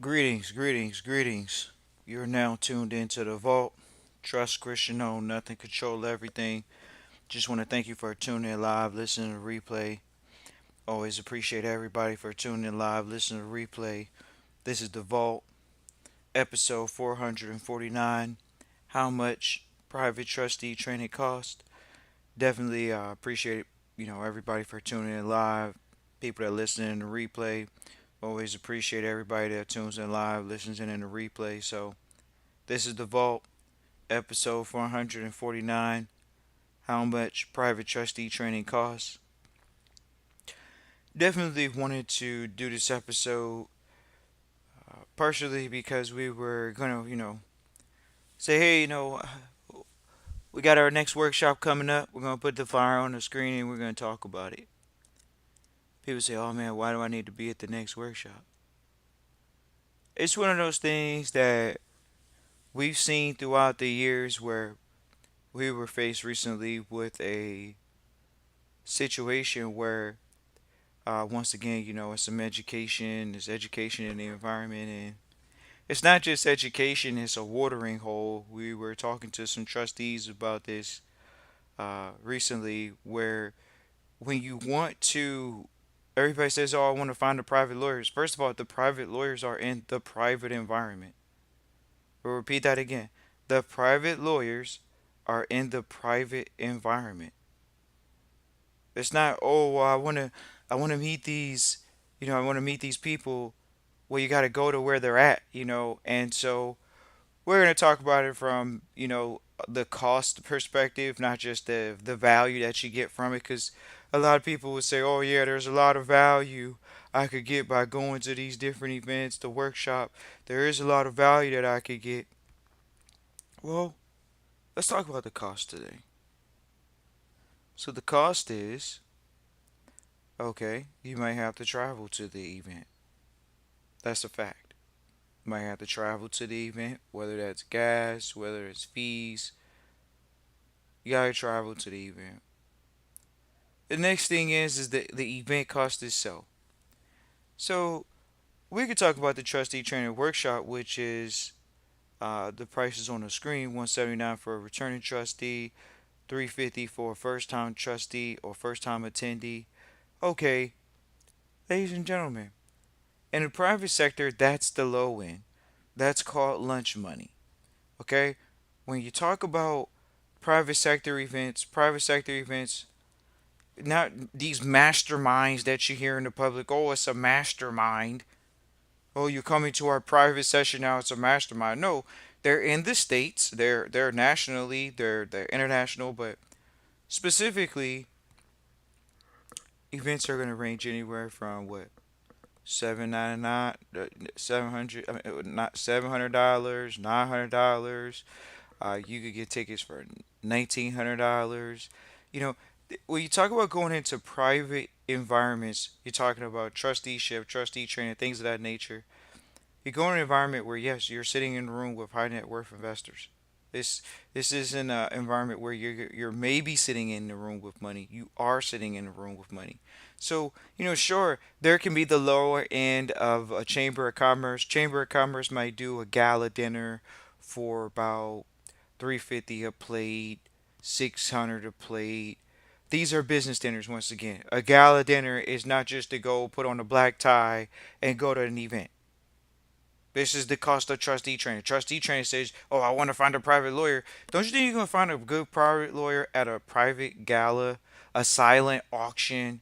Greetings, greetings, greetings. You're now tuned into the vault. Trust Christian own nothing, control everything. Just want to thank you for tuning in live, listening to replay. Always appreciate everybody for tuning in live, listening to replay. This is the vault, episode 449. How much private trustee training cost? Definitely appreciate everybody for tuning in live. People that listen in the replay. Always appreciate everybody that tunes in live, listens in the replay. So this is the vault, episode 449. How much private trustee training costs? Definitely wanted to do this episode partially because we were gonna, say, hey, we got our next workshop coming up. We're gonna put the flyer on the screen and we're gonna talk about it. People say, oh man, why do I need to be at the next workshop? It's one of those things that we've seen throughout the years where we were faced recently with a situation where once again, it's some education. There's education in the environment, and it's not just education. It's a watering hole. We were talking to some trustees about this recently, where when you want to, everybody says, "Oh, I want to find the private lawyers." First of all, the private lawyers are in the private environment. We'll repeat that again. The private lawyers are in the private environment. It's not, oh, well, I want to meet these, I want to meet these people. Well, you got to go to where they're at, and so we're going to talk about it from, the cost perspective, not just the value that you get from it, because a lot of people would say, oh, yeah, there's a lot of value I could get by going to these different events, the workshop. There is a lot of value that I could get. Well, let's talk about the cost today. So the cost is, okay, you might have to travel to the event. That's a fact. You might have to travel to the event, whether that's gas, whether it's fees. You gotta travel to the event. The next thing is the event cost itself. So we could talk about the trustee training workshop, which is the prices on the screen: 179 for a returning trustee, 350 for a first time trustee or first time attendee. Okay, ladies and gentlemen, in the private sector, that's the low end. That's called lunch money. Okay, when you talk about private sector events, not these masterminds that you hear in the public. Oh, it's a mastermind. Oh, you're coming to our private session now. It's a mastermind. No, they're in the states. They're nationally. They're international. But specifically, events are going to range anywhere from what 799, 700. I mean, not $700, $900. You could get tickets for $1,900. You know, when you talk about going into private environments, you're talking about trusteeship, trustee training, things of that nature. You go in an environment where yes, you're sitting in a room with high net worth investors. This this isn't an environment where you're maybe sitting in the room with money. You are sitting in the room with money. So sure, there can be the lower end of a chamber of commerce. Chamber of commerce might do a gala dinner for about 350 a plate, 600 a plate. These are business dinners once again. A gala dinner is not just to go put on a black tie and go to an event. This is the cost of trustee training. Trustee training says, "Oh, I want to find a private lawyer." Don't you think you're gonna find a good private lawyer at a private gala, a silent auction?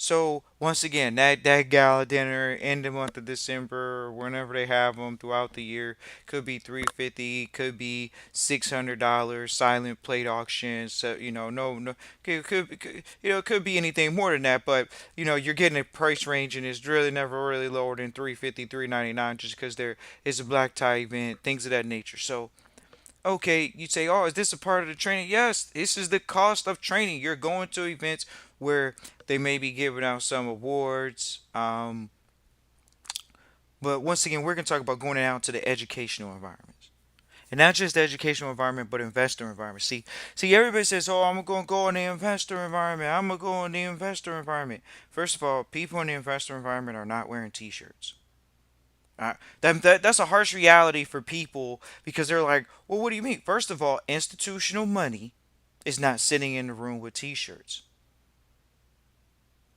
So once again, that gala dinner in the month of December, or whenever they have them throughout the year, could be 350, could be $600. Silent plate auction, so no, it could be anything more than that. But you're getting a price range, and it's really never really lower than 350, 399, just because there is a black tie event, things of that nature. So okay, you say, oh, is this a part of the training? Yes, this is the cost of training. You're going to events where they may be giving out some awards. But once again, we're going to talk about going out to the educational environments. And not just the educational environment, but investor environment. See, everybody says, "Oh, I'm gonna go in the investor environment. I'm gonna go in the investor environment." First of all, people in the investor environment are not wearing T-shirts. That's a harsh reality for people because they're like, well, what do you mean? First of all, institutional money is not sitting in the room with T-shirts.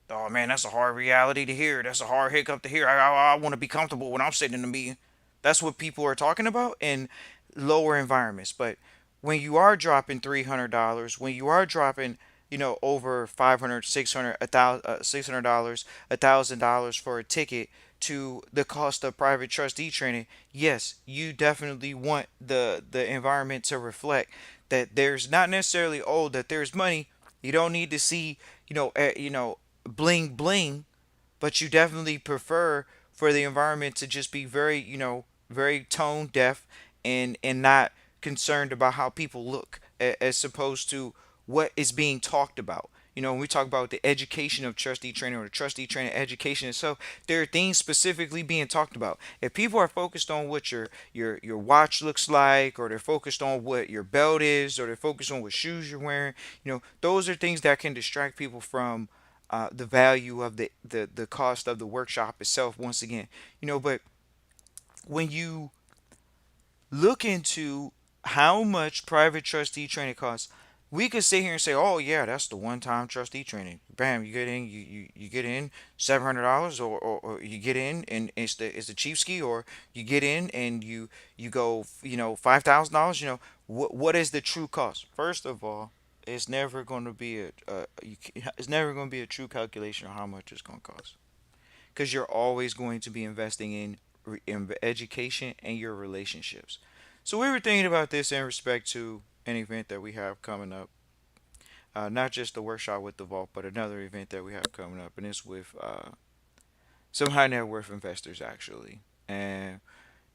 Oh man, that's a hard reality to hear. That's a hard hiccup to hear. I want to be comfortable when I'm sitting in the meeting. That's what people are talking about in lower environments. But when you are dropping $300, when you are dropping, over 500, 600, $600, $1,000 for a ticket to the cost of private trustee training, yes, you definitely want the environment to reflect that there's not necessarily that there's money. You don't need to see, bling bling, but you definitely prefer for the environment to just be very, very tone deaf and not concerned about how people look as opposed to what is being talked about. When we talk about the education of trustee training or the trustee training education itself, there are things specifically being talked about. If people are focused on what your watch looks like, or they're focused on what your belt is, or they're focused on what shoes you're wearing, those are things that can distract people from the value of the cost of the workshop itself once again. But when you look into how much private trustee training costs, we could sit here and say, oh yeah, that's the one-time trustee training. Bam, you get in, you get in $700, or you get in and it's the cheap ski, or you get in and you go, $5,000. What is the true cost? First of all, it's never going to be it's never going to be a true calculation of how much it's going to cost, because you're always going to be investing in education and your relationships. So we were thinking about this in respect to an event that we have coming up, not just the workshop with the vault, but another event that we have coming up, and it's with some high net worth investors actually. And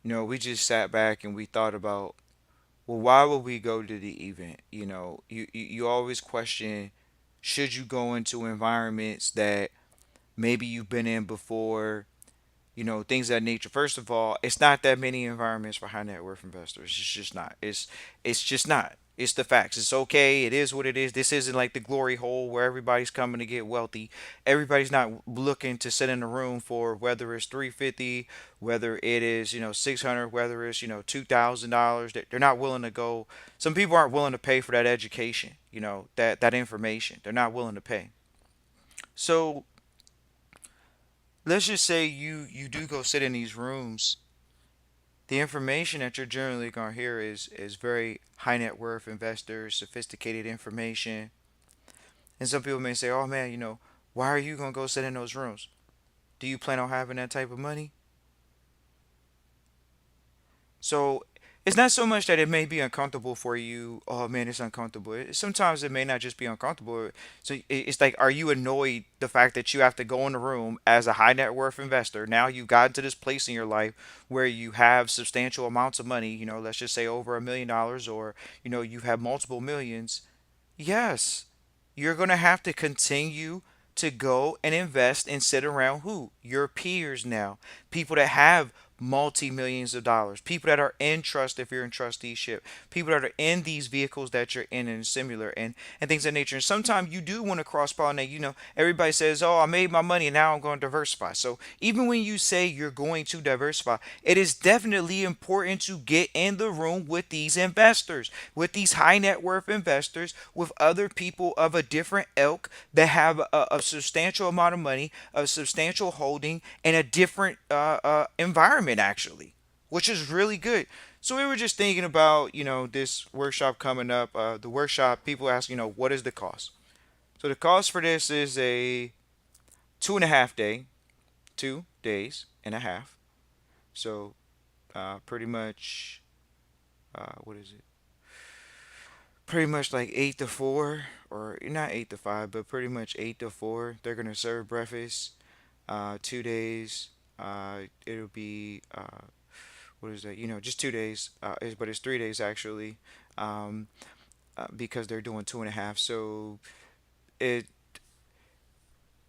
we just sat back and we thought about, well, why would we go to the event? You always question, should you go into environments that maybe you've been in before, things of that nature. First of all, it's not that many environments for high net worth investors. It's just not. It's just not. It's the facts. It's okay. It is what it is. This isn't like the glory hole where everybody's coming to get wealthy. Everybody's not looking to sit in a room for whether it's 350, whether it is 600, whether it's $2,000. They're not willing to go. Some people aren't willing to pay for that education. That information. They're not willing to pay. So let's just say you do go sit in these rooms. The information that you're generally going to hear is very high net worth investors, sophisticated information. And some people may say, oh man, why are you going to go sit in those rooms? Do you plan on having that type of money? So it's not so much that it may be uncomfortable for you. Oh man, it's uncomfortable. Sometimes it may not just be uncomfortable. So it's like, are you annoyed the fact that you have to go in the room as a high net worth investor? Now you've gotten to this place in your life where you have substantial amounts of money. Let's just say over $1 million, or you have multiple millions. Yes, you're going to have to continue to go and invest and sit around who? Your peers now. People that have multi millions of dollars. People that are in trust if you're in trusteeship. People that are in these vehicles that you're in similar and things of that nature. And sometimes you do want to cross pollinate. Everybody says, oh, I made my money and now I'm going to diversify. So even when you say you're going to diversify, it is definitely important to get in the room with these investors, with these high net worth investors, with other people of a different ilk that have a substantial amount of money, a substantial holding, and a different environment, actually, which is really good. So we were just thinking about, this workshop coming up. The workshop, people ask, what is the cost? So the cost for this is a 2.5 day, 2 days and a half. So pretty much, what is it? Pretty much like 8 to 4, or not 8 to 5, but pretty much 8 to 4. They're gonna serve breakfast. 2 days. It'll be what is that? Just 2 days. But it's 3 days actually, um, because they're doing 2.5. So it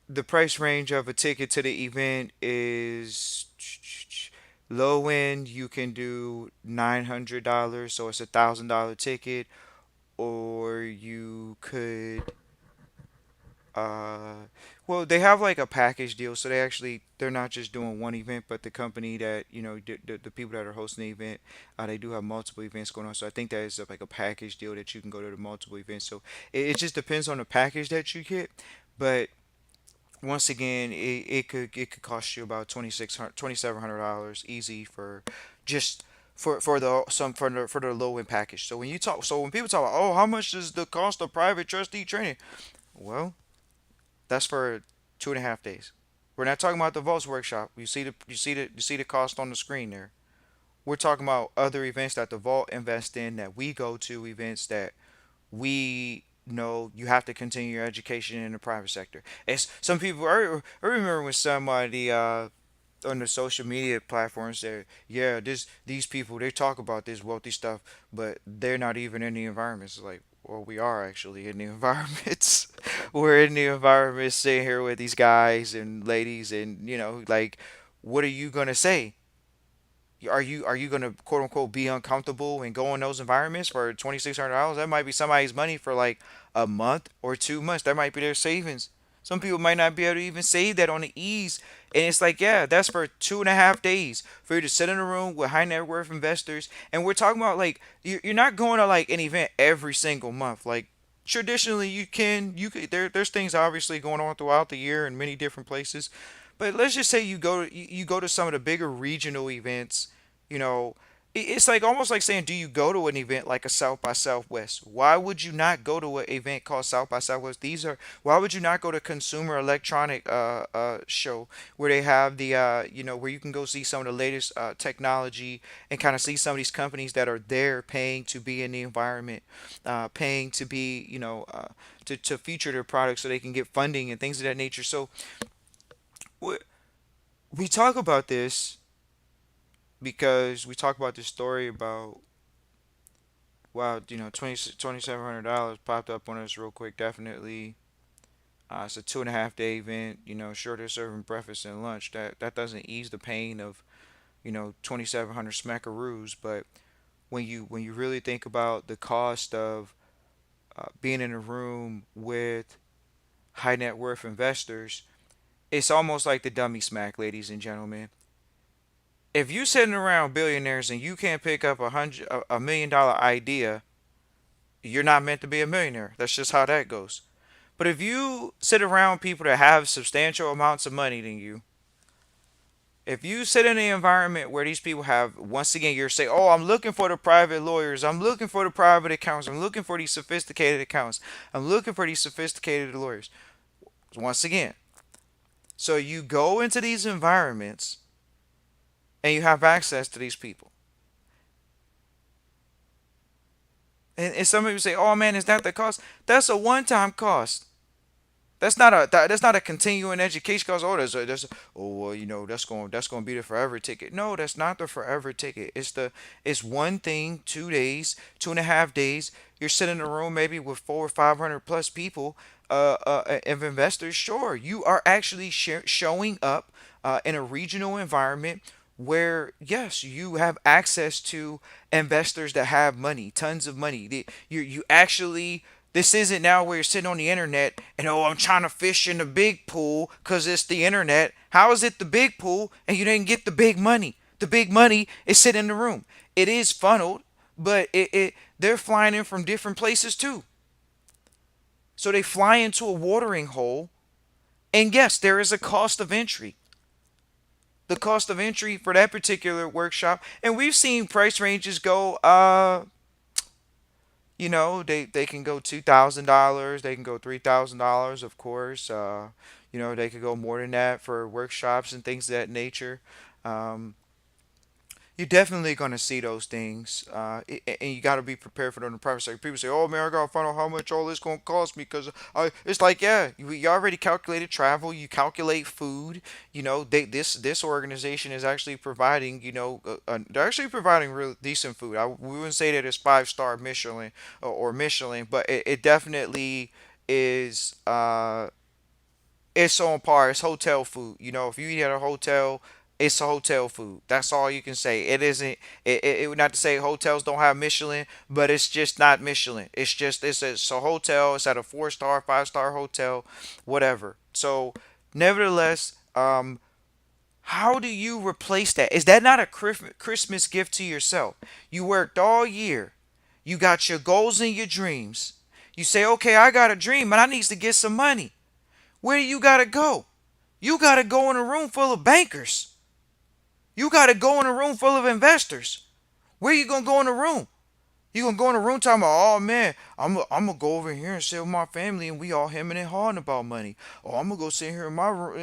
the price range of a ticket to the event is low end. You can do $900, so it's $1,000 ticket, or you could uh Well, they have like a package deal, so they're not just doing one event, but the company that the people that are hosting the event, they do have multiple events going on. So I think that is like a package deal that you can go to the multiple events. So it just depends on the package that you get, but once again, it could cost you about $2,700 easy for just for the some for the low end package. So when people talk about, oh, how much is the cost of private trustee training? Well, that's for 2.5 days. We're not talking about the Votes workshop. You see the cost on the screen there. We're talking about other events that the Vault invest in, that we go to, events that we know you have to continue your education in the private sector. It's some people. I remember when somebody on the social media platforms said, "Yeah, these people they talk about this wealthy stuff, but they're not even in the environments." Like, well, we are actually in the environments. We're in the environments, sitting here with these guys and ladies, and like, what are you gonna say? Are you gonna quote unquote be uncomfortable and go in those environments for $2,600? That might be somebody's money for like a month or 2 months. That might be their savings. Some people might not be able to even save that on the ease. And it's like, yeah, that's for 2.5 days for you to sit in a room with high net worth investors. And we're talking about like you're not going to like an event every single month. Like traditionally you could there's things obviously going on throughout the year in many different places, but let's just say you go to some of the bigger regional events. you know it's like almost like saying, do you go to an event like a South by Southwest? Why would you not go to an event called South by Southwest? Why would you not go to Consumer Electronic show, where they have the where you can go see some of the latest technology and kind of see some of these companies that are there paying to be in the environment, paying to be to feature their products so they can get funding and things of that nature. So we, we talk about this because we talk about this story about, wow, 2,700 dollars popped up on us real quick. Definitely, it's a 2.5 day event. Sure, they're serving breakfast and lunch. That doesn't ease the pain of 2,700 smackaroos. But when you really think about the cost of being in a room with high net worth investors, it's almost like the dummy smack, ladies and gentlemen. If you sitting around billionaires and you can't pick up a $1 million idea, you're not meant to be a millionaire. That's just how that goes. But if you sit around people that have substantial amounts of money than you, if you sit in an environment where these people have, once again, you're saying, oh, I'm looking for the private lawyers, I'm looking for the private accounts, I'm looking for these sophisticated accounts, I'm looking for these sophisticated lawyers. Once again, so you go into these environments and you have access to these people. And some people say, "Oh man, is that the cost?" That's a one-time cost. That's not a continuing education cost. Oh, oh well, that's going to be the forever ticket. No, that's not the forever ticket. It's one thing, 2 days, 2.5 days. You're sitting in a room maybe with 400 or 500 plus people, of investors. Sure, you are actually showing up in a regional environment where, yes, you have access to investors that have money, tons of money. You actually, this isn't now where you're sitting on the internet and, oh, I'm trying to fish in the big pool because it's the internet. How is it the big pool and you didn't get the big money? The big money is sitting in the room. It is funneled, but they're flying in from different places too. So they fly into a watering hole, and yes, there is a cost of entry. The cost of entry for that particular workshop, and we've seen price ranges go, they can go $2,000, they can go $3,000, of course. They could go more than that for workshops and things of that nature. Um, you're definitely going to see those things, and you got to be prepared for them in the private sector. People say, "Oh man, I got to find out how much all this going to cost me," because it's like, yeah, you already calculated travel, you calculate food. This organization is actually providing, they're actually providing real decent food. We wouldn't say that it's 5-star Michelin, or Michelin, but it definitely is. It's on par. It's hotel food. If you eat at a hotel, It's hotel food. That's all you can say. It isn't. It would not to say hotels don't have Michelin, but it's just not Michelin. It's just it's a hotel. It's at a 4 star, 5 star hotel, whatever. So, nevertheless, how do you replace that? Is that not a Christmas gift to yourself? You worked all year. You got your goals and your dreams. You say, okay, I got a dream, but I needs to get some money. Where do you gotta go? You gotta go in a room full of bankers. You got to go in a room full of investors. Where you going to go in a room? You going to go in a room talking about, oh man, I'm going to go over here and sit with my family and we all hemming and hawing about money. Oh, I'm going to go sit here in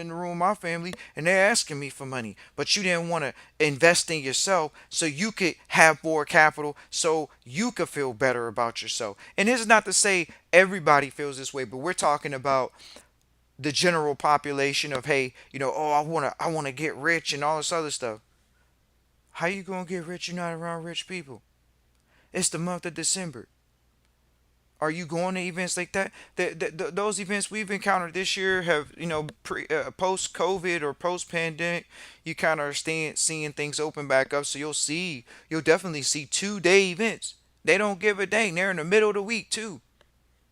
the room with my family and they're asking me for money. But you didn't want to invest in yourself so you could have more capital so you could feel better about yourself. And this is not to say everybody feels this way, but we're talking about the general population of, hey, oh, I want to get rich and all this other stuff. How you gonna get rich? You're not around rich people. It's the month of December. Are you going to events like that? Those events we've encountered this year have, post COVID or post pandemic, you kind of are seeing things open back up. So you'll definitely see 2 day events. They don't give a dang. They're in the middle of the week too.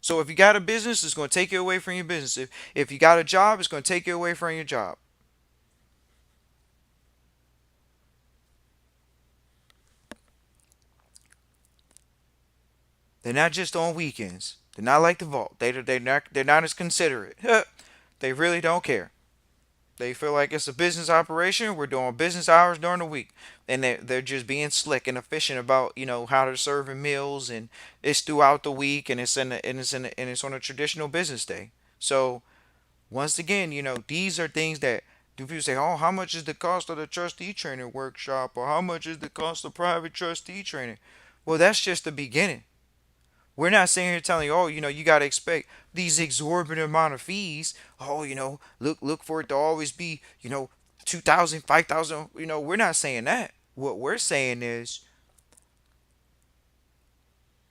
So if you got a business, it's going to take you away from your business. If you got a job, it's going to take you away from your job. They're not just on weekends. They're not like the vault. They're not as considerate. They really don't care. They feel like it's a business operation. We're doing business hours during the week, and they're just being slick and efficient about how they're serving meals, and it's throughout the week, and it's on a traditional business day. So once again, these are things that do people say, oh, how much is the cost of the trustee training workshop, or how much is the cost of private trustee training? Well, that's just the beginning. We're not sitting here telling you, oh, you got to expect these exorbitant amount of fees. Oh, look for it to always be, 2,000, 5,000. We're not saying that. What we're saying is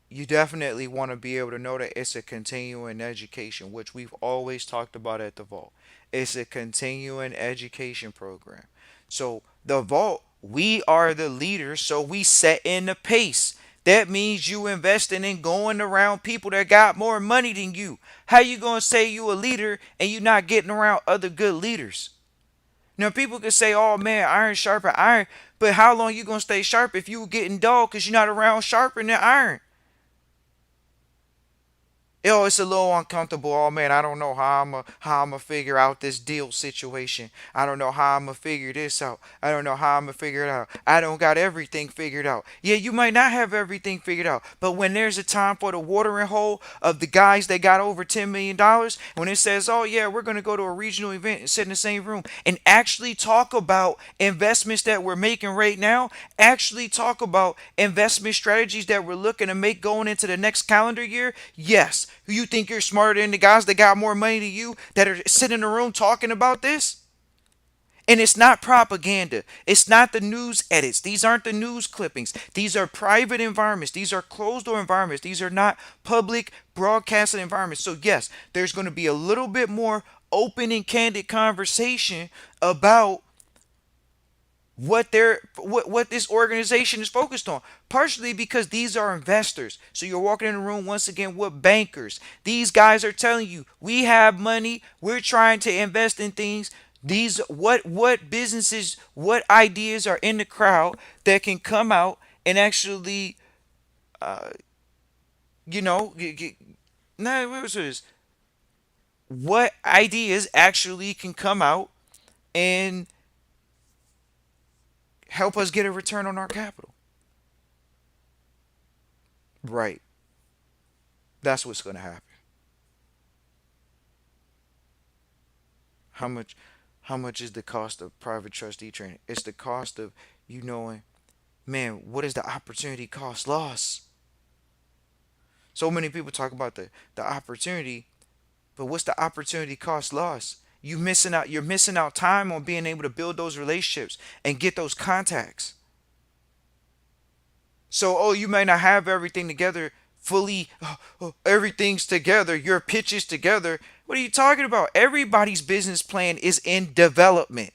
you definitely want to be able to know that it's a continuing education, which we've always talked about at the Vault. It's a continuing education program. So the Vault, we are the leaders, so we set in the pace. That means you investing in going around people that got more money than you. How you gonna say you a leader and you not getting around other good leaders? Now people can say, "Oh man, iron sharpen iron," but how long you gonna stay sharp if you getting dull because you're not around sharpening iron? Yo, it's a little uncomfortable. Oh man, I don't know how I'ma figure out this deal situation. I don't know how I'ma figure this out. I don't know how I'ma figure it out. I don't got everything figured out. Yeah, you might not have everything figured out, but when there's a time for the watering hole of the guys that got over $10 million, when it says, "Oh yeah, we're gonna go to a regional event and sit in the same room and actually talk about investments that we're making right now, actually talk about investment strategies that we're looking to make going into the next calendar year," yes, you think you're smarter than the guys that got more money than you that are sitting in the room talking about this? And it's not propaganda. It's not the news edits. These aren't the news clippings. These are private environments. These are closed door environments. These are not public broadcasting environments. So, yes, there's going to be a little bit more open and candid conversation about what this organization is focused on, partially because these are investors. So you're walking in the room once again with bankers. These guys are telling you, we have money, we're trying to invest in things. These what businesses, what ideas are in the crowd that can come out and actually you know get, get, nah, what was this, what ideas actually can come out and help us get a return on our capital. Right. That's what's going to happen. How much how much is the cost of private trustee training? It's the cost of you knowing, man, what is the opportunity cost loss? So many people talk about the opportunity, but what's the opportunity cost loss? You're missing out time on being able to build those relationships and get those contacts. So, oh, you may not have everything together fully, everything's together, your pitch is together. What are you talking about? Everybody's business plan is in development.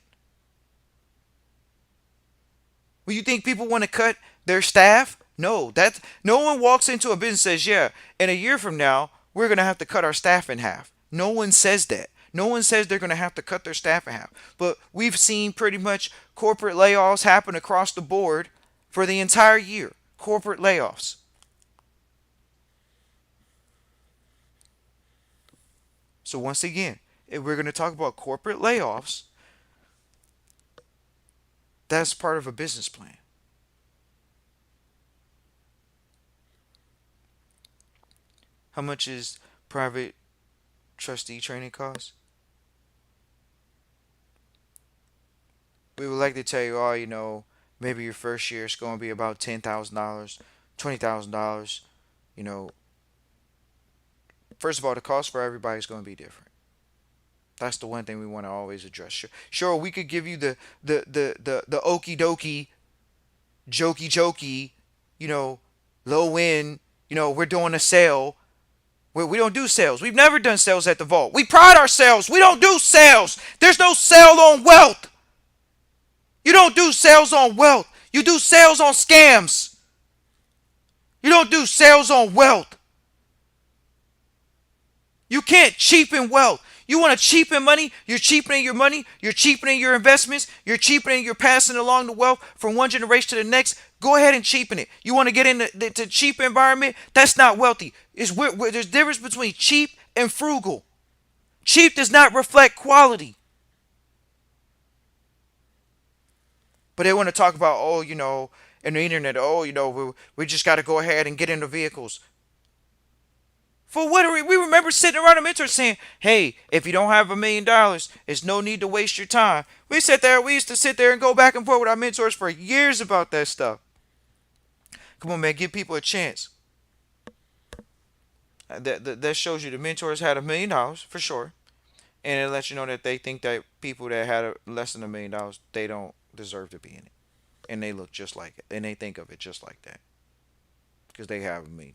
Well, you think people want to cut their staff? No, that no one walks into a business and says, "Yeah, in a year from now, we're going to have to cut our staff in half." No one says that. No one says they're going to have to cut their staff in half. But we've seen pretty much corporate layoffs happen across the board for the entire year. Corporate layoffs. So once again, if we're going to talk about corporate layoffs, that's part of a business plan. How much is private trustee training cost? We would like to tell you, maybe your first year is going to be about $10,000, $20,000. You know, first of all, the cost for everybody is going to be different. That's the one thing we want to always address. Sure, we could give you the okie dokie, jokey jokey, you know, low end. We're doing a sale. We don't do sales. We've never done sales at the vault. We pride ourselves. We don't do sales. There's no sale on wealth. You don't do sales on wealth. You do sales on scams. You don't do sales on wealth. You can't cheapen wealth. You want to cheapen money? You're cheapening your money. You're cheapening your investments. You're cheapening. You're passing along the wealth from one generation to the next. Go ahead and cheapen it. You want to get into the cheap environment? That's not wealthy. There's a difference between cheap and frugal. Cheap does not reflect quality. But they want to talk about, in the internet, we just got to go ahead and get into vehicles. For what are we remember sitting around a mentor saying, "Hey, if you don't have $1 million, it's no need to waste your time." We used to sit there and go back and forth with our mentors for years about that stuff. Come on, man, give people a chance. That shows you the mentors had $1 million for sure, and it lets you know that they think that people that had less than $1 million, they don't deserve to be in it, and they look just like it, and they think of it just like that because they have $1 million.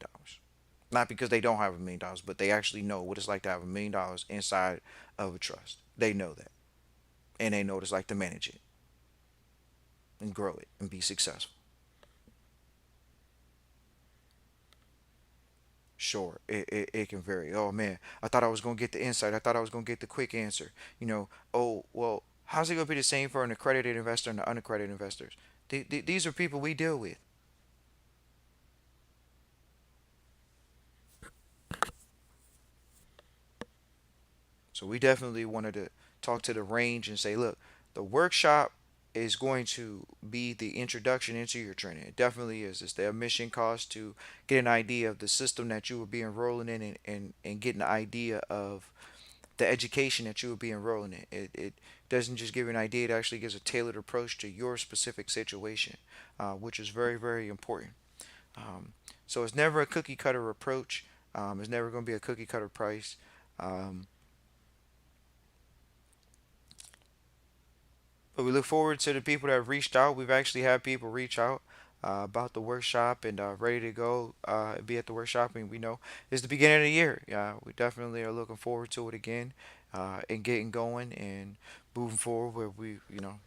Not because they don't have $1 million, but they actually know what it's like to have $1 million inside of a trust. They know that, and they know what it's like to manage it and grow it and be successful. Sure, it can vary. Oh man, I thought I was gonna get the insight. I thought I was gonna get the quick answer. Oh well, how's it gonna be the same for an accredited investor and the unaccredited investors? These are people we deal with. So we definitely wanted to talk to the range and say, look, the workshop is going to be the introduction into your training. It definitely is. It's the admission cost to get an idea of the system that you will be enrolling in, and get an idea of the education that you will be enrolling in. It doesn't just give you an idea, it actually gives a tailored approach to your specific situation, which is very, very important. Um, so it's never a cookie cutter approach. It's never going to be a cookie cutter price. Um, But we look forward to the people that have reached out. We've actually had people reach out about the workshop and ready to go be at the workshop. And we know it's the beginning of the year. We definitely are looking forward to it again and getting going and moving forward. Where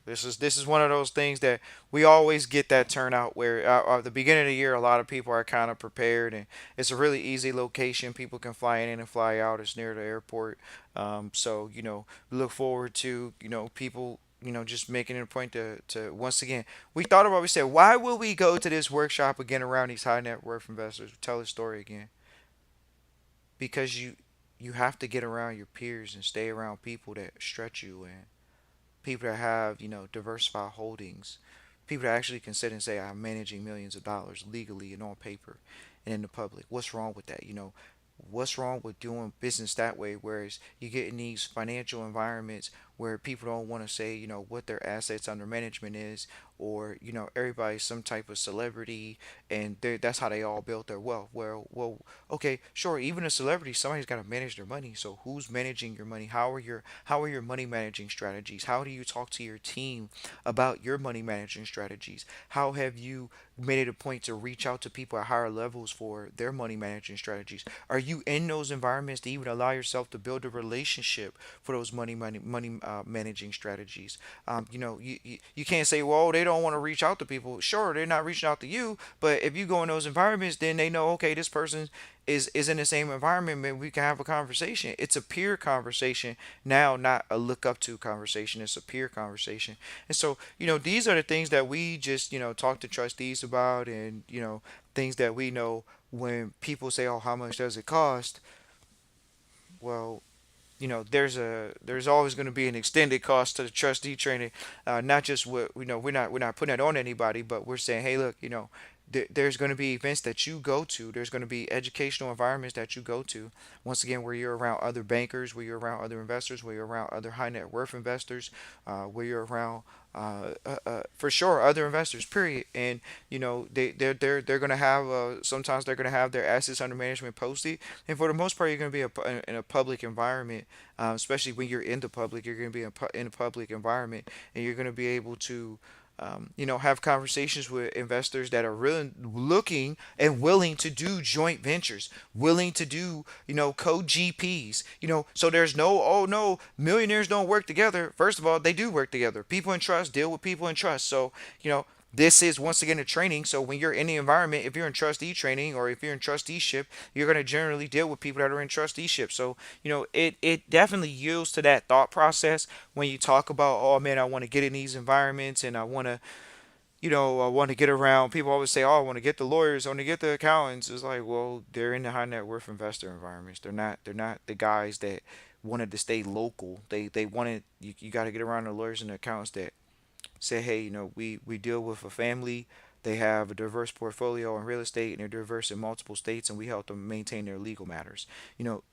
this is one of those things that we always get that turnout where at the beginning of the year, a lot of people are kind of prepared, and it's a really easy location. People can fly in and fly out. It's near the airport. So we look forward to people just making it a point to once again, we said, why will we go to this workshop again around these high net worth investors? Tell the story again. Because you have to get around your peers and stay around people that stretch you, and people that have diversified holdings, people that actually can sit and say, I'm managing millions of dollars legally and on paper and in the public. What's wrong with that? What's wrong with doing business that way? Whereas you get in these financial environments where people don't want to say, what their assets under management is, or everybody's some type of celebrity, and that's how they all built their wealth. Well, okay, sure. Even a celebrity, somebody's got to manage their money. So who's managing your money? How are your money managing strategies? How do you talk to your team about your money managing strategies? How have you made it a point to reach out to people at higher levels for their money managing strategies? Are you in those environments to even allow yourself to build a relationship for those money managing strategies. You can't say, well, they don't want to reach out to people. Sure, they're not reaching out to you, but if you go in those environments, then they know, okay, this person is in the same environment, man, we can have a conversation. It's a peer conversation now, not a look up to conversation. It's a peer conversation. And so, these are the things that we just, talk to trustees about, and, things that we know when people say, oh, how much does it cost? Well, there's always going to be an extended cost to the trustee training. Not just what, we're not putting it on anybody, but we're saying, hey, look, there's going to be events that you go to. There's going to be educational environments that you go to. Once again, where you're around other bankers, where you're around other investors, where you're around other high net worth investors, where you're around, for sure, other investors. Period. And they're going to have, sometimes they're going to have their assets under management posted, and for the most part, you're going to be in a public environment. Especially when you're in the public, you're going to be in a public environment, and you're going to be able to, have conversations with investors that are really looking and willing to do joint ventures, willing to do, co-GPs, so there's no, oh no, millionaires don't work together. First of all, they do work together. People in trust deal with people in trust. So, this is once again a training. So when you're in the environment, if you're in trustee training or if you're in trusteeship, you're going to generally deal with people that are in trusteeship. So, it definitely yields to that thought process when you talk about, oh man, I want to get in these environments, and I want to get around. People always say, "Oh, I want to get the lawyers, I want to get the accountants." It's like, well, they're in the high net worth investor environments. They're not the guys that wanted to stay local. They wanted you got to get around the lawyers and the accountants that say, hey, we deal with a family. They have a diverse portfolio in real estate, and they're diverse in multiple states, and we help them maintain their legal matters.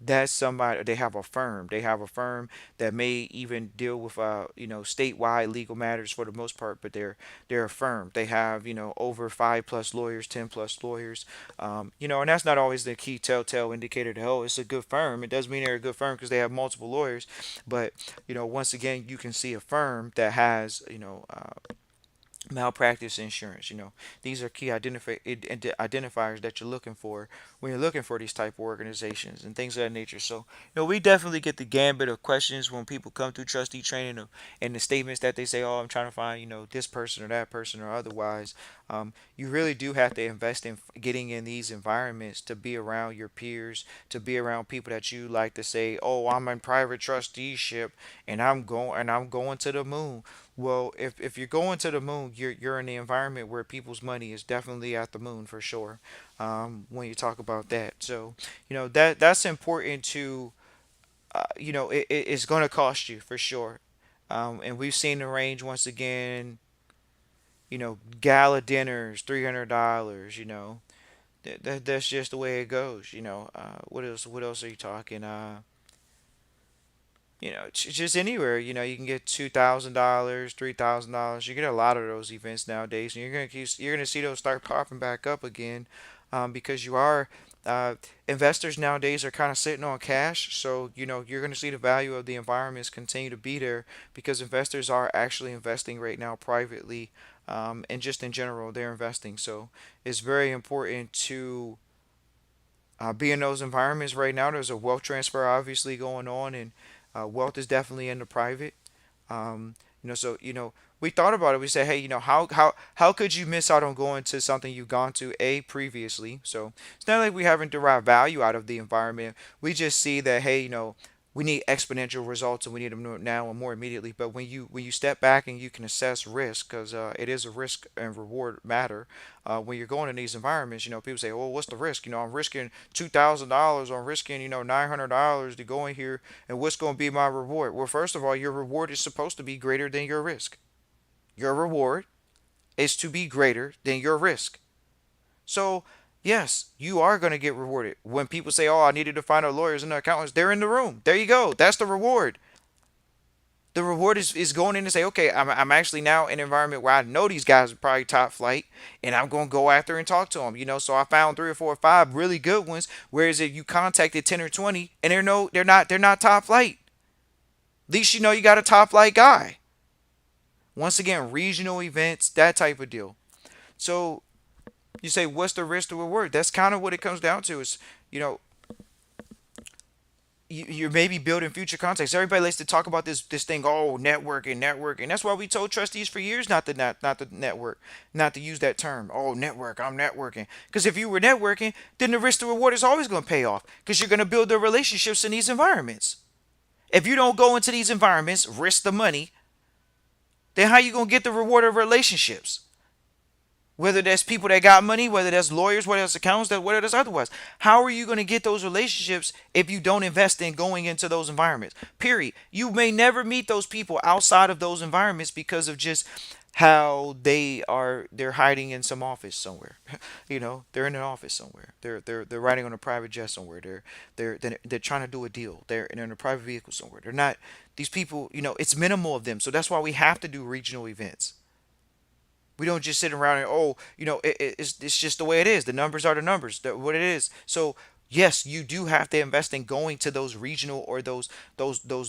That's somebody. They have a firm. They have a firm that may even deal with statewide legal matters for the most part, but they're a firm. They have over 5+ lawyers, 10+ lawyers. And that's not always the key telltale indicator that, oh, it's a good firm. It doesn't mean they're a good firm because they have multiple lawyers, but once again, you can see a firm that has malpractice insurance. These are key identifiers that you're looking for when you're looking for these type of organizations and things of that nature. So, we definitely get the gambit of questions when people come through trustee training, and the statements that they say, oh, I'm trying to find, this person or that person or otherwise. You really do have to invest in getting in these environments to be around your peers, to be around people that you like to say, oh, I'm in private trusteeship, and I'm going to the moon. Well, if you're going to the moon, you're in the environment where people's money is definitely at the moon for sure. When you talk about that, so that's important to, it's going to cost you for sure. And we've seen the range once again. Gala dinners, $300. That's just the way it goes. What else? What else are you talking? Just anywhere. You can get $2,000, $3,000. You get a lot of those events nowadays, and you're gonna see those start popping back up again, because investors nowadays are kind of sitting on cash. So you're gonna see the value of the environments continue to be there because investors are actually investing right now privately, and just in general they're investing. So it's very important to be in those environments right now. There's a wealth transfer obviously going on, and wealth is definitely in the private. So we thought about it. We said, hey, how could you miss out on going to something you've gone to previously? So it's not like we haven't derived value out of the environment. We just see that, hey, we need exponential results, and we need them now and more immediately. But when you step back and you can assess risk, because it is a risk and reward matter. When you're going in these environments, people say, well, what's the risk? I'm risking $2,000. I'm risking $900 to go in here, and what's going to be my reward? Well, first of all, your reward is supposed to be greater than your risk. Your reward is to be greater than your risk. So, yes, you are going to get rewarded. When people say, oh, I needed to find our lawyers and the accountants, they're in the room. There you go. That's the reward. The reward is going in and say, okay, I'm actually now in an environment where I know these guys are probably top flight, and I'm going to go after and talk to them. So I found 3 or 4 or 5 really good ones. Whereas if you contacted 10 or 20 and they're not top flight, at least you got a top flight guy. Once again, regional events, that type of deal. So you say, what's the risk to reward? That's kind of what it comes down to. Is you know you're maybe building future contacts. Everybody likes to talk about this thing. Oh, networking, networking. That's why we told trustees for years not to network, not to use that term. Oh, network. I'm networking. Because if you were networking, then the risk to reward is always going to pay off. Because you're going to build the relationships in these environments. If you don't go into these environments, risk the money, then how you going to get the reward of relationships? Whether that's people that got money, whether that's lawyers, whether that's accountants, that whether that's otherwise. How are you going to get those relationships if you don't invest in going into those environments? Period. You may never meet those people outside of those environments because of just how they're hiding in some office somewhere. They're in an office somewhere. They're riding on a private jet somewhere. They're trying to do a deal. They're in a private vehicle somewhere. They're not these people, it's minimal of them. So that's why we have to do regional events. We don't just sit around and it's just the way it is. The numbers are the numbers. What it is. So yes, you do have to invest in going to those regional or those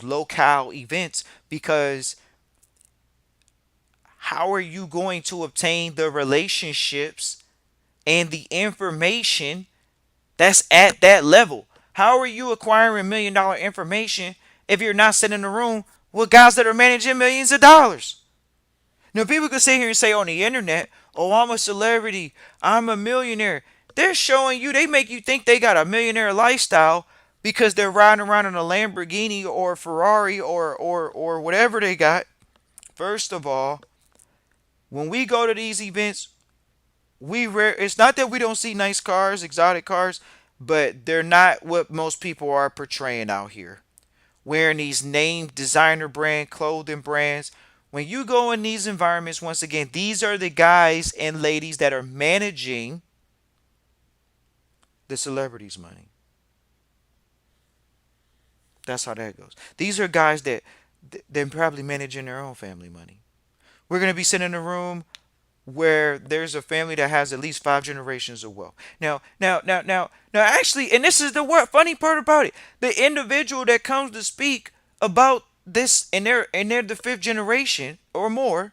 locale events because how are you going to obtain the relationships and the information that's at that level? How are you acquiring $1 million information if you're not sitting in a room with guys that are managing millions of dollars? Now, people can sit here and say on the internet, oh, I'm a celebrity, I'm a millionaire. They're showing you, they make you think they got a millionaire lifestyle because they're riding around in a Lamborghini or Ferrari or whatever they got. First of all, when we go to these events, it's not that we don't see nice cars, exotic cars, but they're not what most people are portraying out here. Wearing these named designer brand clothing brands. When you go in these environments, once again, these are the guys and ladies that are managing the celebrities' money. That's how that goes. These are guys that they're probably managing their own family money. We're going to be sitting in a room where there's a family that has at least 5 generations of wealth. Now, actually, and this is the funny part about it. The individual that comes to speak about this, and they're the 5th generation or more,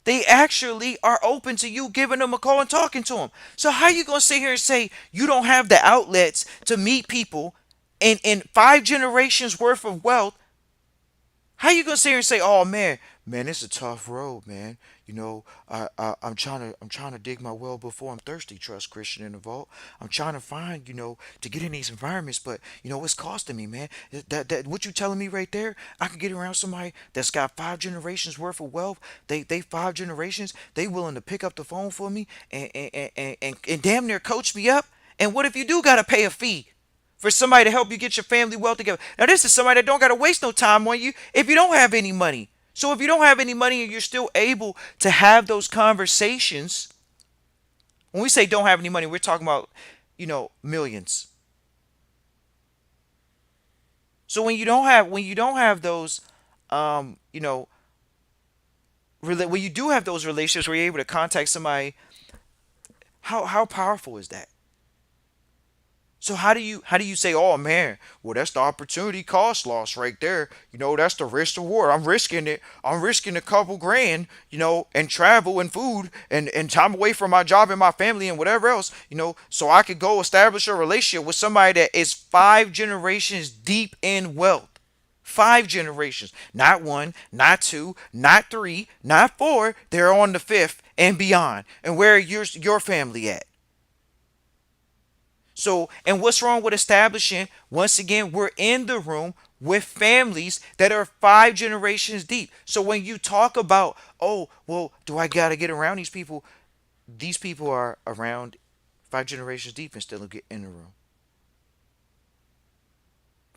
they actually are open to you giving them a call and talking to them. So how you gonna sit here and say you don't have the outlets to meet people in 5 generations worth of wealth? How you gonna sit here and say, "Oh man, it's a tough road, man. I'm trying to dig my well before I'm thirsty." Trust Christian in the vault. I'm trying to find, to get in these environments, but it's costing me, man. That what you telling me right there? I could get around somebody that's got 5 generations worth of wealth. They 5 generations. They willing to pick up the phone for me and damn near coach me up. And what if you do gotta pay a fee for somebody to help you get your family well together? Now, this is somebody that don't got to waste no time on you if you don't have any money. So if you don't have any money and you're still able to have those conversations, when we say don't have any money, we're talking about, millions. So when you don't have those, um, you know, when you do have those relationships where you're able to contact somebody, how powerful is that? So how do you say, oh man, well that's the opportunity cost loss right there. That's the risk reward. I'm risking it. I'm risking a couple grand, and travel and food and time away from my job and my family and whatever else, so I could go establish a relationship with somebody that is 5 generations deep in wealth. 5 generations. Not one, not two, not three, not four. They're on the fifth and beyond. And where your family at? So, and what's wrong with establishing, once again, we're in the room with families that are 5 generations deep. So when you talk about, oh, well, do I got to get around these people? These people are around 5 generations deep and still get in the room.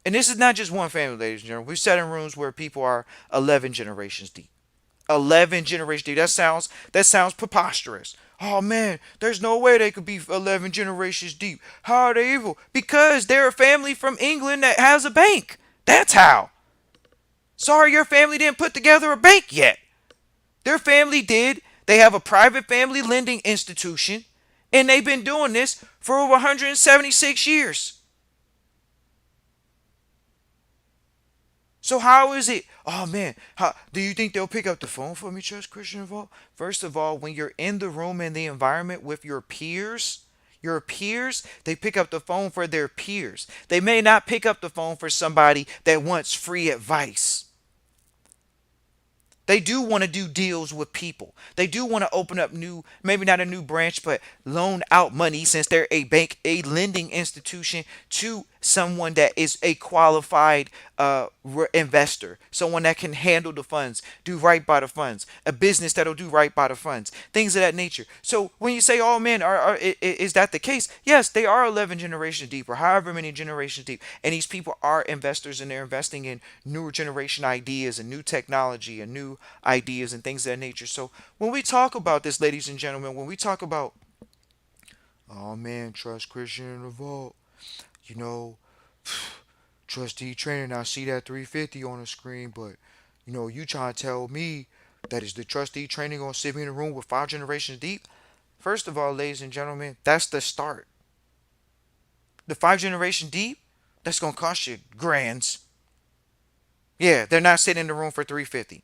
And this is not just one family, ladies and gentlemen. We've sat in rooms where people are 11 generations deep. 11 generations deep. That sounds preposterous. Oh man, there's no way they could be 11 generations deep. How are they evil? Because they're a family from England that has a bank. That's how. Sorry, your family didn't put together a bank yet. Their family did. They have a private family lending institution, and they've been doing this for over 176 years. So how is it? Oh man, how do you think they'll pick up the phone for me, Church Christian Vault? First of all, when you're in the room in the environment with your peers, Your peers, they pick up the phone for their peers. They may not pick up the phone for somebody that wants free advice. They do want to do deals with people. They do want to open up new, maybe not a new branch, but loan out money since they're a bank, a lending institution to someone that is a qualified investor, someone that can handle the funds, do right by the funds, a business that'll do right by the funds, things of that nature. So when you say, "Oh man, is that the case?" Yes, they are 11 generations deep, or however many generations deep, and these people are investors, and they're investing in newer generation ideas and new technology and new ideas and things of that nature. So when we talk about this, ladies and gentlemen, when we talk about, "Oh man, trust Christian in the vault," you know, Trustee Training, I see that 350 on the screen, but you trying to tell me that is the Trustee Training gonna sit me in a room with 5 generations deep? First of all, ladies and gentlemen, that's the start. The 5 generation deep, that's gonna cost you grands. Yeah, they're not sitting in the room for 350.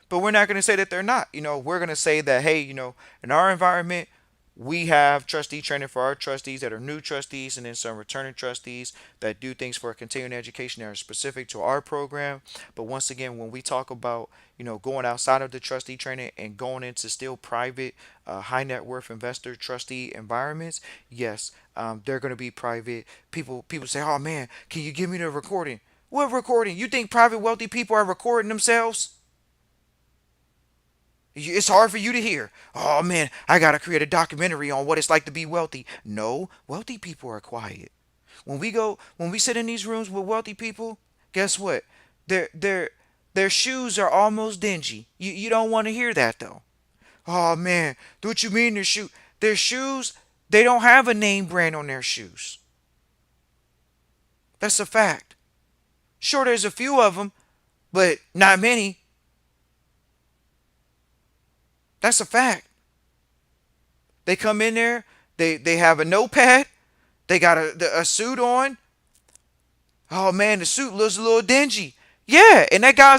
But we're not going to say that they're not. We're going to say that, hey, in our environment, we have trustee training for our trustees that are new trustees, and then some returning trustees that do things for continuing education that are specific to our program. But once again, when we talk about, going outside of the trustee training and going into still private, high net worth investor trustee environments, yes, they're going to be private. People say, "Oh man, can you give me the recording?" What recording? You think private wealthy people are recording themselves? It's hard for you to hear. "Oh man, I gotta create a documentary on what it's like to be wealthy." No, wealthy people are quiet. When we sit in these rooms with wealthy people, guess what? Their shoes are almost dingy. You don't want to hear that though. "Oh man, what you mean their shoes? They don't have a name brand on their shoes. That's a fact. Sure, there's a few of them, but not many. That's a fact. They come in there, they have a notepad, they got a suit on. "Oh man, the suit looks a little dingy." Yeah, and that guy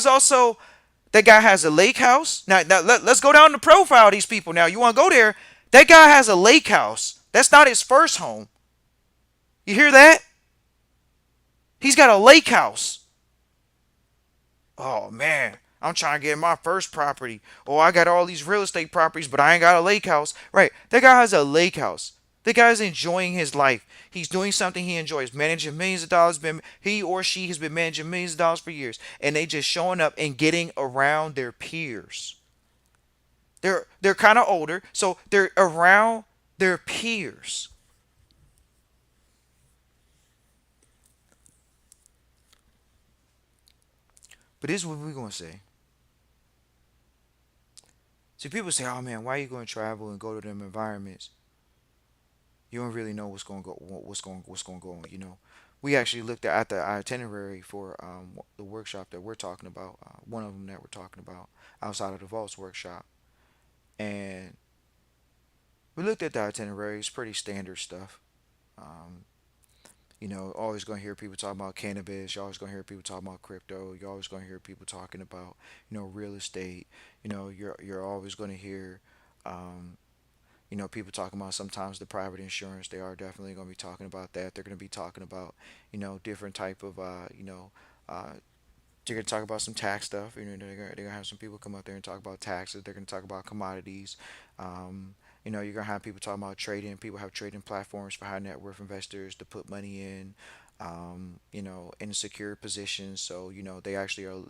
has a lake house. Now let's go down the profile of these people. Now you want to go there? That guy has a lake house. That's not his first home. You hear that? He's got a lake house. "Oh man, I'm trying to get my first property. Oh, I got all these real estate properties, but I ain't got a lake house." Right. That guy has a lake house. The guy's enjoying his life. He's doing something he enjoys, managing millions of dollars. He or she has been managing millions of dollars for years, and they just showing up and getting around their peers. They're kind of older, so they're around their peers. But this is what we're gonna say. See, people say, "Oh man, why are you going to travel and go to them environments? You don't really know what's going to go on." We actually looked at the itinerary for the workshop that we're talking about. One of them that we're talking about outside of the vaults workshop, and we looked at the itinerary. It's pretty standard stuff. Um, always gonna hear people talking about cannabis. You're always gonna hear people talking about crypto. You're always gonna hear people talking about real estate. You're always gonna hear um, people talking about sometimes the private insurance. They are definitely going to be talking about that. They're going to be talking about, different type of, uh, they're going to talk about some tax stuff. They're going to have some people come up there and talk about taxes. They're going to talk about commodities. Um, you're going to have people talking about trading. People have trading platforms for high net worth investors to put money in. In secure positions. So they actually are.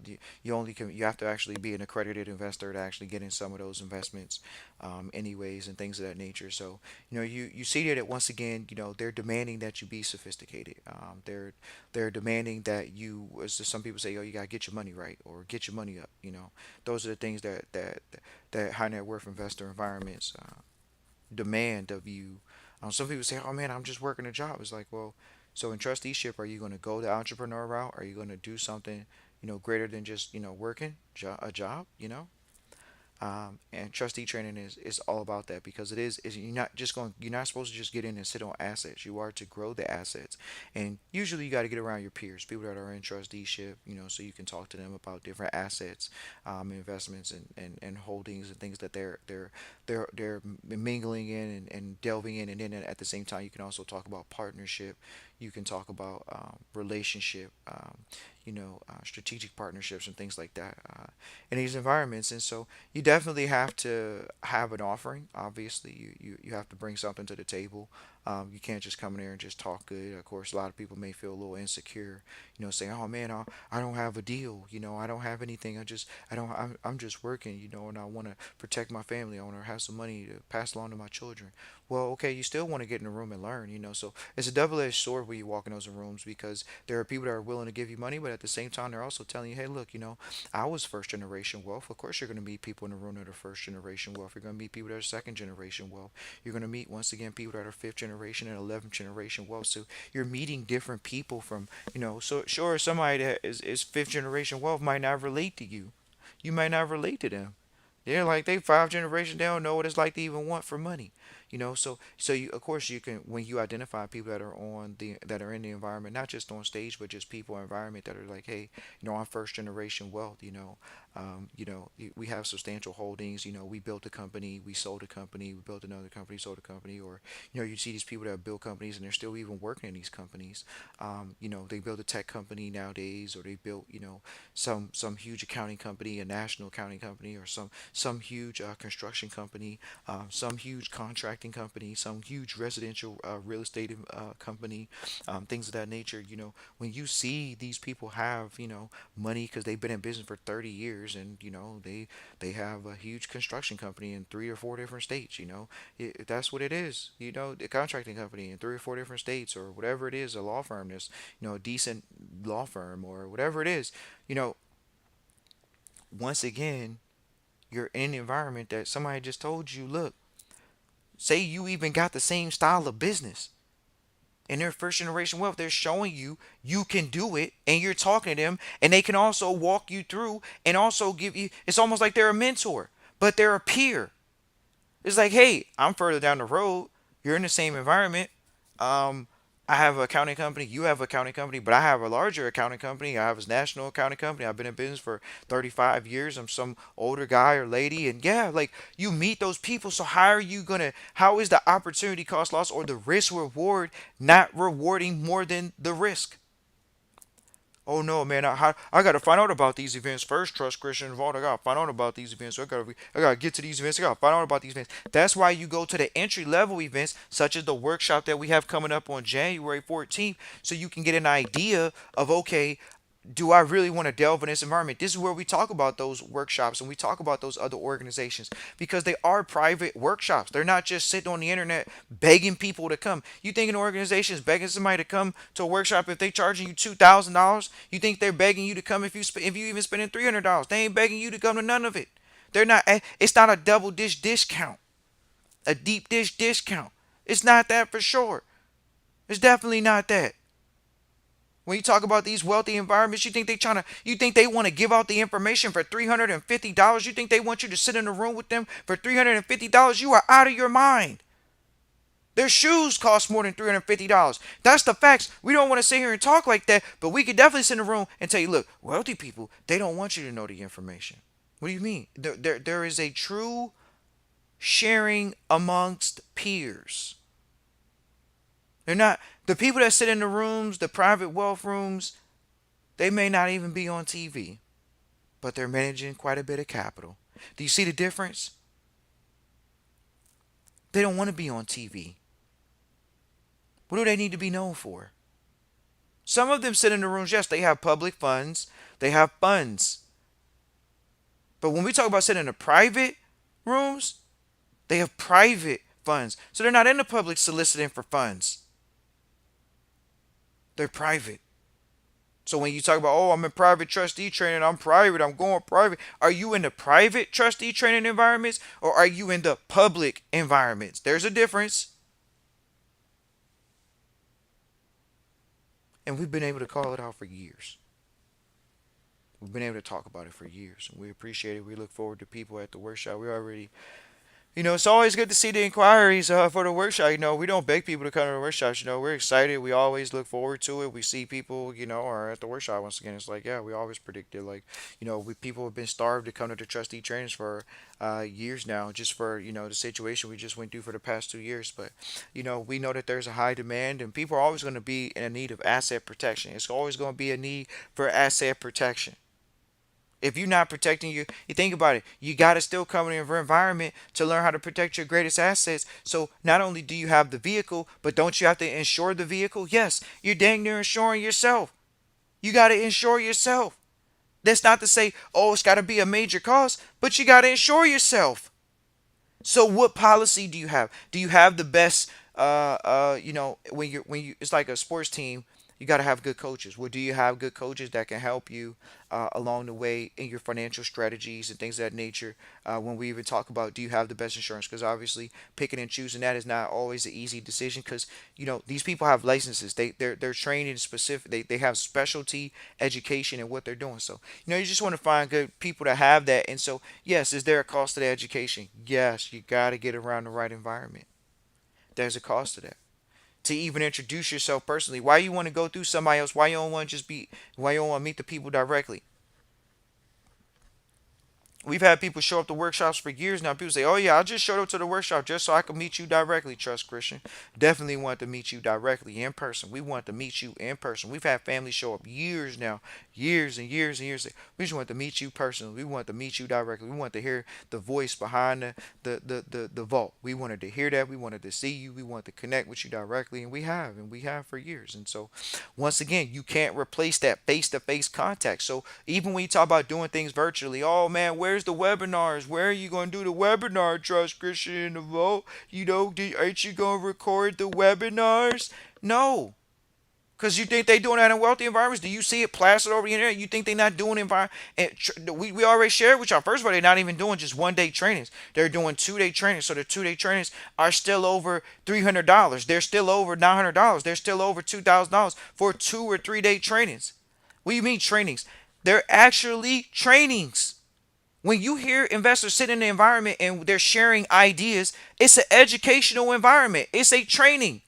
You have to actually be an accredited investor to actually get in some of those investments, anyways, and things of that nature. So you see that once again, they're demanding that you be sophisticated. They're demanding that you, as some people say, "Oh, you gotta get your money right or get your money up." Those are the things that high net worth investor environments demand of you. Some people say, "Oh man, I'm just working a job." It's like, well, so in trusteeship, are you going to go the entrepreneur route? Are you going to do something, greater than just working a job? And trustee training is all about that because it is you're not supposed to just get in and sit on assets. You are to grow the assets, and usually you got to get around your peers, people that are in trusteeship, so you can talk to them about different assets, investments and holdings and things that they're mingling in and delving in, and then at the same time you can also talk about partnership. You can talk about relationship, strategic partnerships and things like that in these environments. And so you definitely have to have an offering. Obviously, you have to bring something to the table. You can't just come in there and just talk good. Of course, a lot of people may feel a little insecure, saying, "Oh man, I don't have a deal. I don't have anything. I'm just working, and I want to protect my family. I want to have some money to pass along to my children." Well, okay, you still want to get in the room and learn, So it's a double-edged sword when you walk in those rooms because there are people that are willing to give you money, but at the same time, they're also telling you, "Hey, look, I was first generation wealth. Of course, you're going to meet people in the room that are first generation wealth. You're going to meet people that are second generation wealth. You're going to meet, once again, people that are fifth generation and 11th generation wealth." So you're meeting different people from, so sure, somebody that is fifth generation wealth might not relate to you. You might not relate to them. They're like they five generations. They don't know what it's like to even want for money. So you, of course, you can, when you identify people that are in the environment, not just on stage, but just people in environment that are like, hey, I'm first generation wealth. We have substantial holdings. We built a company, we sold a company, we built another company, sold a company, or you see these people that have built companies and they're still even working in these companies. They built a tech company nowadays, or they built some huge accounting company, a national accounting company, or some huge construction company, some huge contracting company, some huge residential real estate company, things of that nature. When you see these people have, money because they've been in business for 30 years, and they have a huge construction company in three or four different states. That's what it is. The contracting company in three or four different states, or whatever it is, a law firm that's a decent law firm, or whatever it is. You know, once again, you're in an environment that somebody just told you, look, say you even got the same style of business and they're first generation wealth. They're showing you you can do it, and you're talking to them, and they can also walk you through and also give you, it's almost like they're a mentor, but they're a peer. It's like, hey, I'm further down the road. You're in the same environment. Um, I have an accounting company. You have an accounting company, but I have a larger accounting company. I have a national accounting company. I've been in business for 35 years. I'm some older guy or lady, and yeah, like you meet those people. So how are you gonna? How is the opportunity cost loss or the risk reward not rewarding more than the risk? Oh no, man! I gotta find out about these events first. Trust Christian involved. I gotta find out about these events. I gotta get to these events. I gotta find out about these events. That's why you go to the entry level events, such as the workshop that we have coming up on January 14th, so you can get an idea of, okay, do I really want to delve in this environment? This is where we talk about those workshops and we talk about those other organizations because they are private workshops. They're not just sitting on the internet begging people to come. You think an organization is begging somebody to come to a workshop if they charging you $2,000? You think they're begging you to come if you even spending $300? They ain't begging you to come to none of it. They're not. It's not a double dish discount, a deep dish discount. It's not that for sure. It's definitely not that. When you talk about these wealthy environments, you think they want to give out the information for $350? You think they want you to sit in a room with them for $350? You are out of your mind. Their shoes cost more than $350. That's the facts. We don't want to sit here and talk like that, but we could definitely sit in a room and tell you, look, wealthy people, they don't want you to know the information. What do you mean? There is a true sharing amongst peers. They're not the people that sit in the rooms, the private wealth rooms. They may not even be on TV, but they're managing quite a bit of capital. Do you see the difference? They don't want to be on TV. What do they need to be known for? Some of them sit in the rooms, yes, they have public funds, they have funds. But when we talk about sitting in the private rooms, they have private funds. So they're not in the public soliciting for funds. They're private. So when you talk about, oh, I'm in private trustee training, I'm private, I'm going private. Are you in the private trustee training environments, or are you in the public environments? There's a difference. And we've been able to call it out for years. We've been able to talk about it for years, and we appreciate it. We look forward to people at the workshop. We already, it's always good to see the inquiries for the workshop. We don't beg people to come to the workshops. We're excited. We always look forward to it. We see people, are at the workshop once again. It's like, yeah, we always predicted, like, people have been starved to come to the trustee trainings for years now, just for, the situation we just went through for the past 2 years. But, we know that there's a high demand, and people are always going to be in a need of asset protection. It's always going to be a need for asset protection. If you're not protecting you think about it, you got to still come in an environment to learn how to protect your greatest assets. So not only do you have the vehicle, but don't you have to insure the vehicle? Yes, you're dang near insuring yourself. You got to insure yourself. That's not to say, oh, it's got to be a major cost, but you got to insure yourself. So what policy do you have? Do you have the best? When you it's like a sports team. You got to have good coaches. Well, do you have good coaches that can help you along the way in your financial strategies and things of that nature? When we even talk about, do you have the best insurance? Because obviously, picking and choosing that is not always an easy decision. Because these people have licenses. They're trained in specific. They have specialty education in what they're doing. So you just want to find good people to have that. And so, yes, is there a cost to the education? Yes, you got to get around the right environment. There's a cost to that. To even introduce yourself personally, why you want to go through somebody else? Why you don't want to just be? Why you don't want to meet the people directly? We've had people show up to workshops for years now. People say, "Oh yeah, I just showed up to the workshop just so I could meet you directly." Trust Christian, definitely want to meet you directly in person. We want to meet you in person. We've had families show up years now, years and years and years. We just want to meet you personally. We want to meet you directly. We want to hear the voice behind the vault. We wanted to hear that. We wanted to see you. We want to connect with you directly, and we have for years. And so, once again, you can't replace that face-to-face contact. So even when you talk about doing things virtually, oh man, where's the webinars? Where are you going to do the webinar? Trust Christian in the vote. Aren't you going to record the webinars? No. Because you think they doing that in wealthy environments? Do you see it plastered over the internet? You think they're not doing environment? We already shared with y'all. First of all, they're not even doing just 1 day trainings. They're doing 2 day trainings. So the 2 day trainings are still over $300. They're still over $900. They're still over $2,000 for 2 or 3 day trainings. What do you mean trainings? They're actually trainings. When you hear investors sit in the environment and they're sharing ideas, it's an educational environment. It's a training.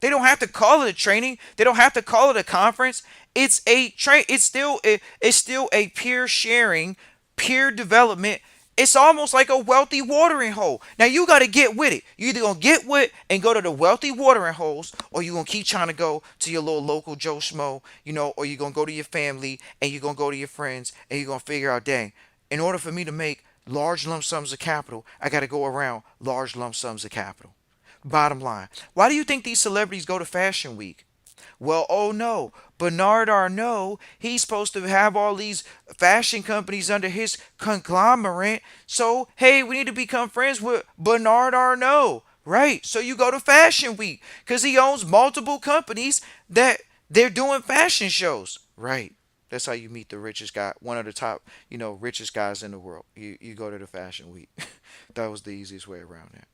They don't have to call it a training. They don't have to call it a conference. It's a train. It's still a peer sharing, peer development. It's almost like a wealthy watering hole. Now you got to get with it. You either gonna get with and go to the wealthy watering holes, or you gonna keep trying to go to your little local Joe Schmo, or you gonna go to your family and you gonna go to your friends and you're gonna figure out, dang, in order for me to make large lump sums of capital, I got to go around large lump sums of capital. Bottom line, why do you think these celebrities go to Fashion Week? Well, oh no, Bernard Arnault, he's supposed to have all these fashion companies under his conglomerate. So, hey, we need to become friends with Bernard Arnault. Right. So you go to Fashion Week because he owns multiple companies that they're doing fashion shows. Right. That's how you meet the richest guy, one of the top, richest guys in the world. You go to the Fashion Week. That was the easiest way around that.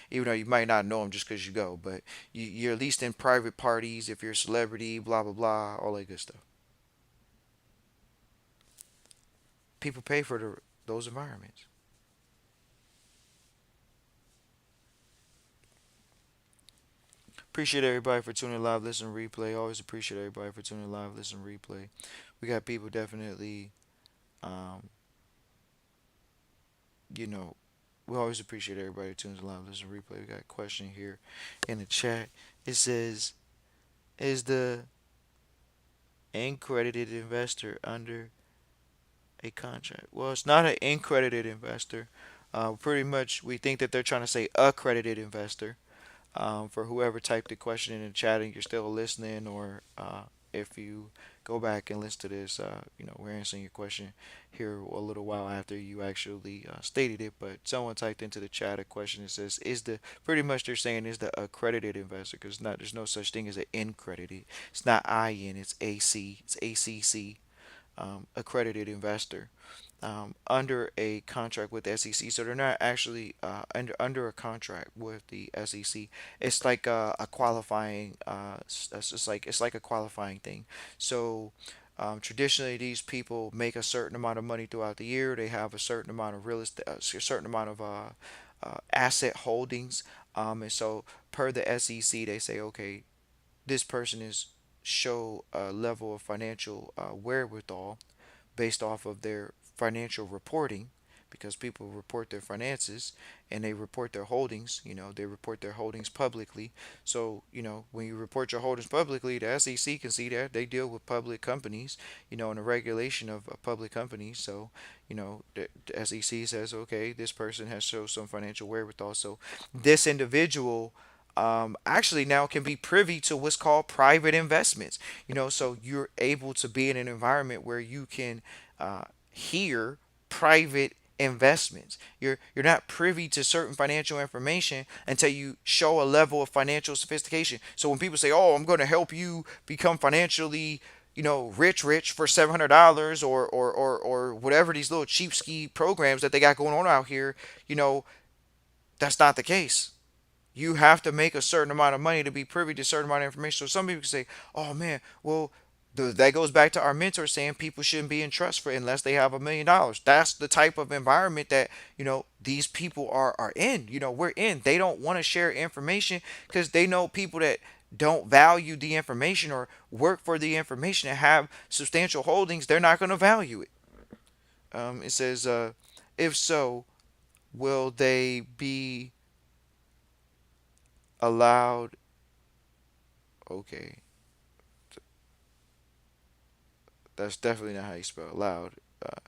Even though you might not know him just because you go, but you're at least in private parties if you're a celebrity, blah blah blah, all that good stuff. People pay for those environments. Appreciate everybody for tuning live, listen, replay. Always appreciate everybody for tuning live, listen, replay. We got people definitely, um, you know, we always appreciate everybody who tunes live, listen, replay. We got a question here in the chat. It says, "Is the accredited investor under a contract?" Well, it's not an accredited investor. Pretty much, we think that they're trying to say accredited investor. For whoever typed the question in the chat and you're still listening, or if you go back and listen to this, we're answering your question here a little while after you actually stated it. But someone typed into the chat a question that says, "Is the," pretty much they're saying, "Is the accredited investor?" Because not there's no such thing as an accredited. It's not IN. It's AC. It's ACC. Accredited investor under a contract with the SEC. So they're not actually under a contract with the SEC. It's like a qualifying. It's like a qualifying thing. So Traditionally, these people make a certain amount of money throughout the year. They have a certain amount of real estate, a certain amount of asset holdings. And so, per the SEC, they say, okay, this person is show a level of financial wherewithal based off of their financial reporting, because people report their finances and they report their holdings. They report their holdings publicly. So, when you report your holdings publicly, the SEC can see that. They deal with public companies, and the regulation of public companies. So, the SEC says, okay, this person has shown some financial wherewithal. So, this individual actually now can be privy to what's called private investments. So you're able to be in an environment where you can hear private investments. You're not privy to certain financial information until you show a level of financial sophistication. So when people say, "Oh, I'm going to help you become financially, rich for $700," or whatever these little cheap ski programs that they got going on out here, you know, that's not the case. You have to make a certain amount of money to be privy to a certain amount of information. So some people say, "Oh man, well, that goes back to our mentor saying people shouldn't be in trust for unless they have $1 million." That's the type of environment that these people are in. We're in. They don't want to share information because they know people that don't value the information or work for the information and have substantial holdings. They're not going to value it. It says, if so, will they be allowed? Okay, that's definitely not how you spell allowed. Uh,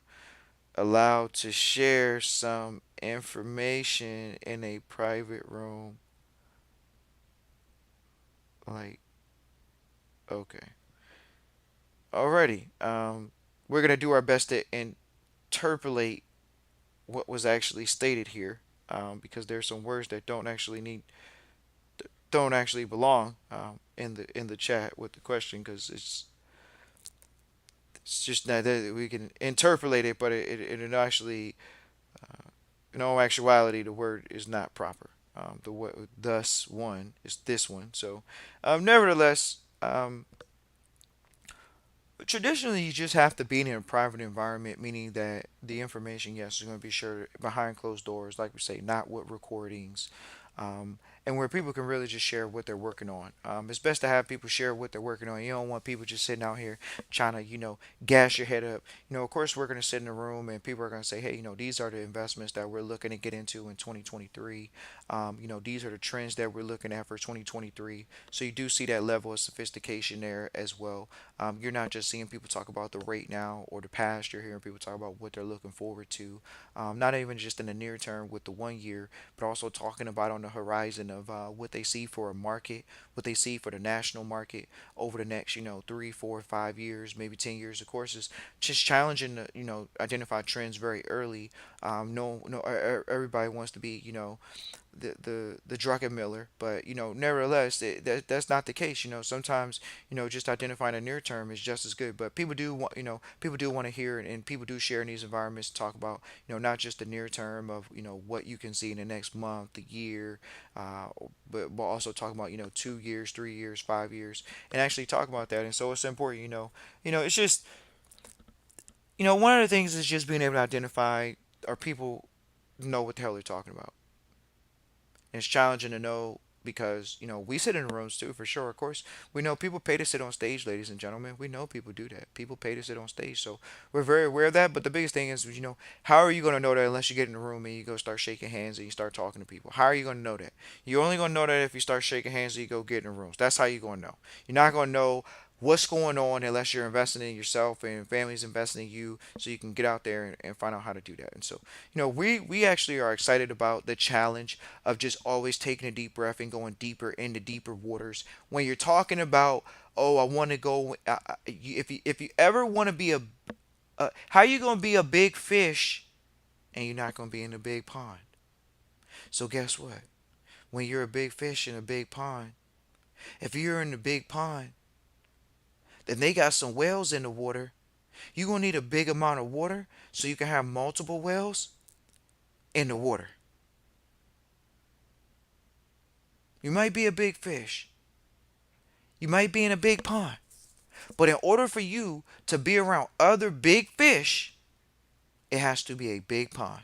Allowed to share some information in a private room. Like, okay. Alrighty. We're gonna do our best to interpolate what was actually stated here, because there's some words that don't actually belong in the chat with the question, because it's just not that we can interpolate it, but it actually, in all actuality, the word is not proper. Thus one is this one. So, nevertheless, traditionally, you just have to be in a private environment, meaning that the information, yes, is going to be shared behind closed doors, like we say, not with recordings, and where people can really just share what they're working on. It's best to have people share what they're working on. You don't want people just sitting out here trying to, gas your head up. Of course, we're going to sit in a room and people are going to say, hey, these are the investments that we're looking to get into in 2023. These are the trends that we're looking at for 2023. So you do see that level of sophistication there as well. You're not just seeing people talk about the rate now or the past. You're hearing people talk about what they're looking forward to, not even just in the near term with the 1 year, but also talking about on the horizon of what they see for a market, what they see for the national market over the next, 3, 4, 5 years, maybe 10 years. Of course, is just challenging to, identify trends very early. No, no, everybody wants to be, the Druckenmiller, but nevertheless, that's not the case. Sometimes just identifying a near term is just as good. But people do want to hear, and people do share in these environments to talk about not just the near term of what you can see in the next month, the year, but also talking about 2 years, 3 years, 5 years, and actually talk about that. And so it's important. It's just one of the things is just being able to identify, or people know what the hell they're talking about. And it's challenging to know because we sit in rooms too, for sure. Of course, we know people pay to sit on stage, ladies and gentlemen. We know people do that. People pay to sit on stage, so we're very aware of that. But the biggest thing is, how are you going to know that unless you get in the room and you go start shaking hands and you start talking to people? How are you going to know that? You're only going to know that if you start shaking hands and you go get in the rooms. That's how you're going to know. You're not going to know what's going on unless you're investing in yourself and family's investing in you, so you can get out there and find out how to do that. And so we actually are excited about the challenge of just always taking a deep breath and going deeper into deeper waters. When you're talking about, oh, I want to go, if you ever want to be how you going to be a big fish and you're not going to be in a big pond? So guess what? When you're a big fish in a big pond, if you're in the big pond, then they got some whales in the water. You're going to need a big amount of water so you can have multiple whales in the water. You might be a big fish. You might be in a big pond. But in order for you to be around other big fish, it has to be a big pond.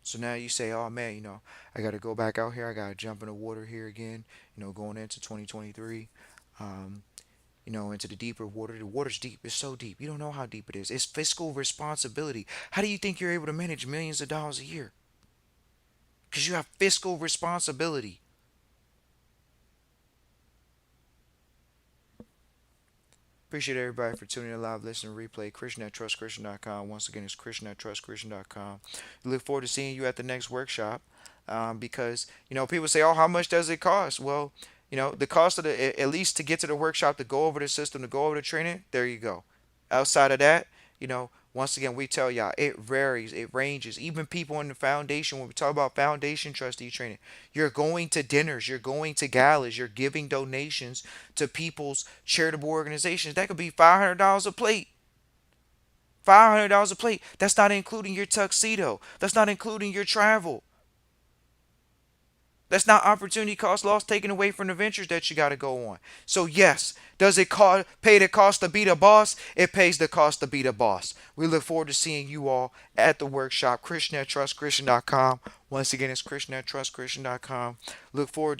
So now you say, oh man, I got to go back out here. I got to jump in the water here again, going into 2023, um, into the deeper water. The water's deep. It's so deep. You don't know how deep it is. It's fiscal responsibility. How do you think you're able to manage millions of dollars a year? Because you have fiscal responsibility. Appreciate everybody for tuning in live, listening, replay. Christian at trustchristian.com. Once again, it's Christian at trustchristian.com. We look forward to seeing you at the next workshop. Because people say, "Oh, how much does it cost?" Well, the cost of at least to get to the workshop, to go over the system, to go over the training. There you go. Outside of that, once again, we tell y'all it varies, it ranges. Even people in the foundation, when we talk about foundation trustee training, you're going to dinners, you're going to galas, you're giving donations to people's charitable organizations. That could be $500 a plate. $500 a plate. That's not including your tuxedo. That's not including your travel. That's not opportunity cost loss taken away from the ventures that you got to go on. So yes, does it pay the cost to be the boss? It pays the cost to be the boss. We look forward to seeing you all at the workshop. Christian at trustchristian.com. Once again, it's Christian at trustchristian.com. Look forward to